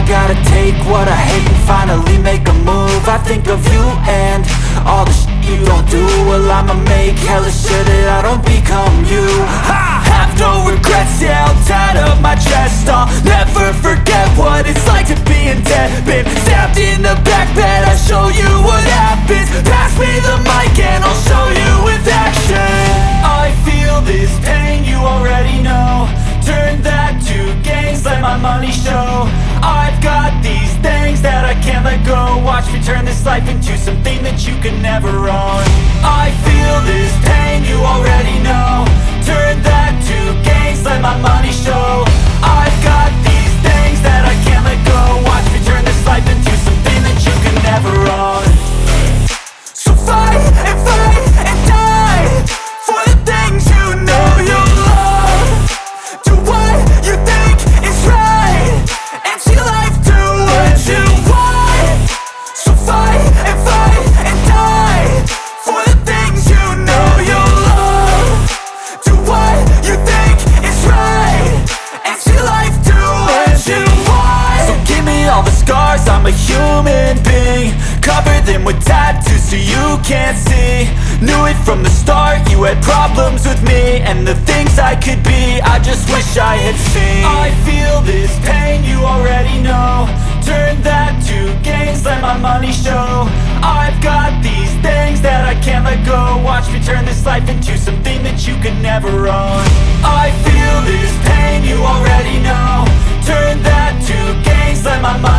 gotta take what I hate and finally make a move. I think of you and all the shit you don't do. Well, I'ma make hella sure that I don't become you. I have no regrets, yeah, I'll tie up my chest. I'll never forget what it's like to be in debt. Been stabbed in the back bed, I'll show you what happens. Pass me the mic and I'll show you with action. I feel this pain, you already know. Turn that to gains, let my money show. I've got these things that I can't let go. Watch me turn this life into something that you can never own. I feel this pain, you already know. Turn that to gains, let my money show. I've got these things that I can't let go. Watch me turn this life into something that you can never own. So fight and die for the things you know you love. Do what you think is right and see life do what you want. So fight and die for the things you know you love. Do what you think is right and see life do what you want. So give me all the scars, I'm a human being. Cover them with tattoos so you can't see. Knew it from the start, you had problems with me and the things I could be, I just wish I had seen. I feel this pain, you already know. Turn that to gains, let my money show. I've got these things that I can't let go. Watch me turn this life into something that you can never own. I feel this pain, you already know. Turn that to gains, let my money